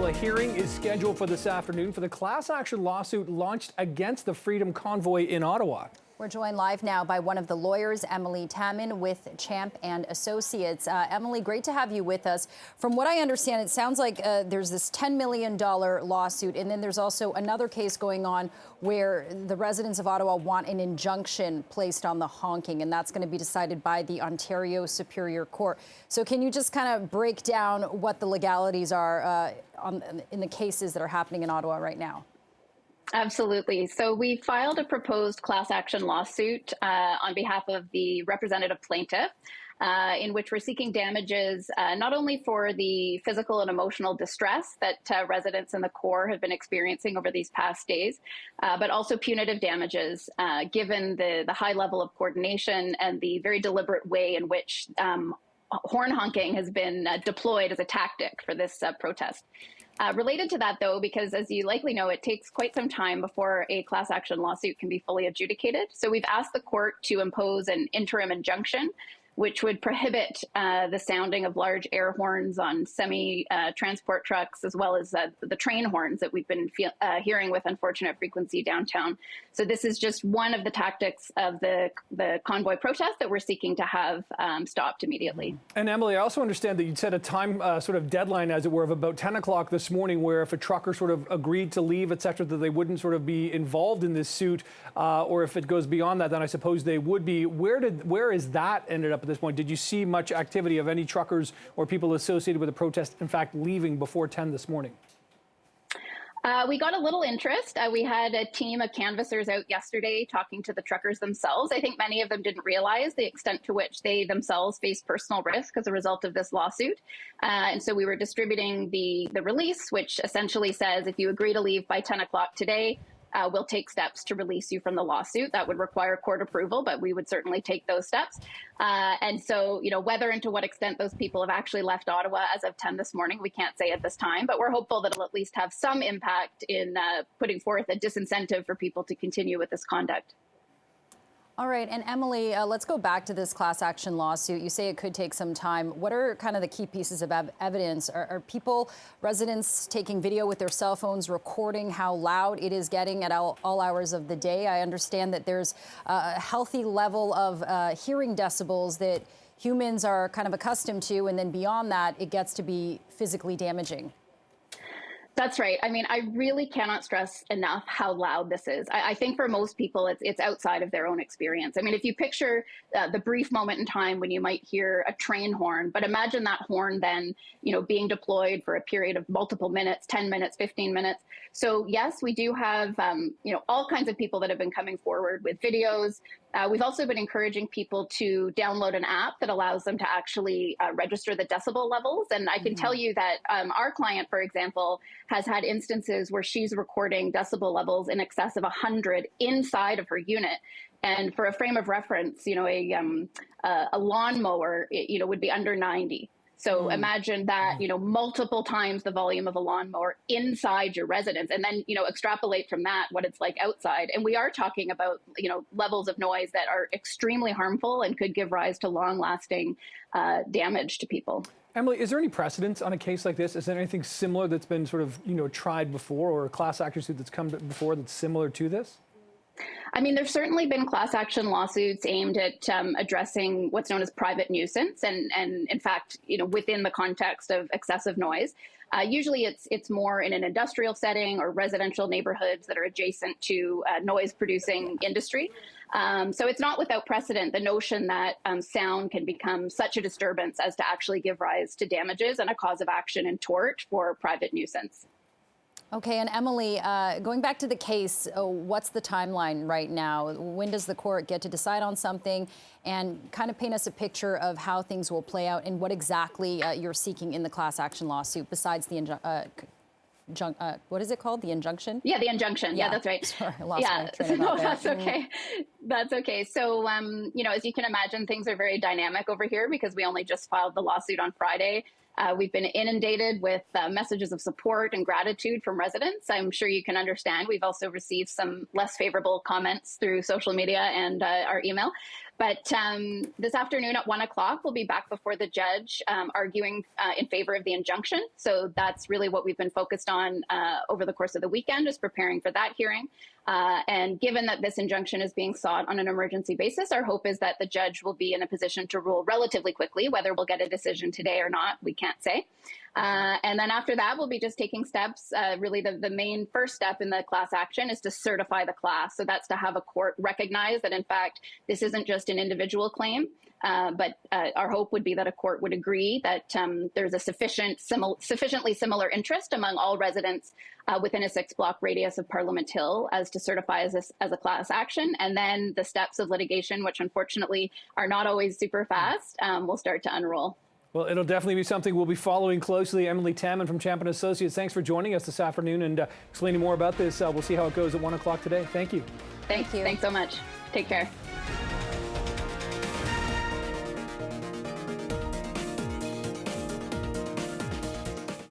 a hearing is scheduled for this afternoon for the class action lawsuit launched against the Freedom Convoy in Ottawa. We're joined live now by one of the lawyers, Emile Taman, with Champ and Associates. Emile, great to have you with us. From what I understand, it sounds like there's this $10 million lawsuit, and then there's also another case going on where the residents of Ottawa want an injunction placed on the honking, and that's going to be decided by the Ontario Superior Court. So can you just kind of break down what the legalities are in the cases that are happening in Ottawa right now? Absolutely. So we filed a proposed class action lawsuit on behalf of the representative plaintiff, in which we're seeking damages not only for the physical and emotional distress that residents in the core have been experiencing over these past days, but also punitive damages, given the high level of coordination and the very deliberate way in which horn honking has been deployed as a tactic for this protest. Related to that, though, because as you likely know, it takes quite some time before a class action lawsuit can be fully adjudicated. So we've asked the court to impose an interim injunction, which would prohibit the sounding of large air horns on semi-transport trucks, as well as the train horns that we've been hearing with unfortunate frequency downtown. So this is just one of the tactics of the convoy protest that we're seeking to have stopped immediately. And Emile, I also understand that you'd set a time sort of deadline, as it were, of about 10 o'clock this morning, where if a trucker sort of agreed to leave, et cetera, that they wouldn't sort of be involved in this suit, or if it goes beyond that, then I suppose they would be. Where is that ended up at this point? Did you see much activity of any truckers or people associated with the protest, in fact, leaving before 10 this morning? We got a little interest. We had a team of canvassers out yesterday talking to the truckers themselves. I think many of them didn't realize the extent to which they themselves face personal risk as a result of this lawsuit. And so we were distributing the release, which essentially says if you agree to leave by 10 o'clock today, we'll take steps to release you from the lawsuit. That would require court approval, but we would certainly take those steps. And so, you know, whether and to what extent those people have actually left Ottawa as of 10 this morning, we can't say at this time, but we're hopeful that it'll at least have some impact in putting forth a disincentive for people to continue with this conduct. All right, and Emile, let's go back to this class action lawsuit. You say it could take some time. What are kind of the key pieces of evidence? Are people, residents, taking video with their cell phones, recording how loud it is getting at all hours of the day? I understand that there's a healthy level of hearing decibels that humans are kind of accustomed to, and then beyond that, it gets to be physically damaging. That's right. I mean, I really cannot stress enough how loud this is. I think for most people, it's outside of their own experience. I mean, if you picture the brief moment in time when you might hear a train horn, but imagine that horn then, you know, being deployed for a period of multiple minutes, 10 minutes, 15 minutes. So yes, we do have, you know, all kinds of people that have been coming forward with videos. We've also been encouraging people to download an app that allows them to actually register the decibel levels. And I can tell you that our client, for example, has had instances where she's recording decibel levels in excess of 100 inside of her unit. And for a frame of reference, you know, a lawnmower, you know, would be under 90. So imagine that, you know, multiple times the volume of a lawnmower inside your residence, and then, you know, extrapolate from that what it's like outside. And we are talking about, you know, levels of noise that are extremely harmful and could give rise to long-lasting damage to people. Emile, is there any precedent on a case like this? Is there anything similar that's been sort of, you know, tried before, or a class action suit that's come before that's similar to this? I mean, there's certainly been class action lawsuits aimed at addressing what's known as private nuisance, and in fact, you know, within the context of excessive noise. Usually it's more in an industrial setting or residential neighborhoods that are adjacent to noise-producing industry. So it's not without precedent, the notion that sound can become such a disturbance as to actually give rise to damages and a cause of action in tort for private nuisance. Okay, and Emile, going back to the case, what's the timeline right now? When does the court get to decide on something, and kind of paint us a picture of how things will play out and what exactly you're seeking in the class action lawsuit besides the what is it called? The injunction? Yeah, the injunction. Yeah, that's right. Sorry, I lost my train of thought No, there. that's okay. That's okay. So, as you can imagine, things are very dynamic over here because we only just filed the lawsuit on Friday. We've been inundated with messages of support and gratitude from residents. I'm sure you can understand. We've also received some less favorable comments through social media and our email. But this afternoon at 1 o'clock, we'll be back before the judge arguing in favor of the injunction. So that's really what we've been focused on over the course of the weekend, is preparing for that hearing. And given that this injunction is being sought on an emergency basis, our hope is that the judge will be in a position to rule relatively quickly. Whether we'll get a decision today or not, we can't say. And then after that, we'll be just taking steps. Really, the main first step in the class action is to certify the class. So that's to have a court recognize that, in fact, this isn't just an individual claim. But our hope would be that a court would agree that there's a sufficiently similar interest among all residents within a 6-block radius of Parliament Hill as to certify as a class action. And then the steps of litigation, which unfortunately are not always super fast, will start to unroll. Well, it'll definitely be something we'll be following closely. Emile Taman from Champ & Associates, thanks for joining us this afternoon and explaining more about this. We'll see how it goes at 1 o'clock today. Thank you. Thank you. Thanks so much. Take care.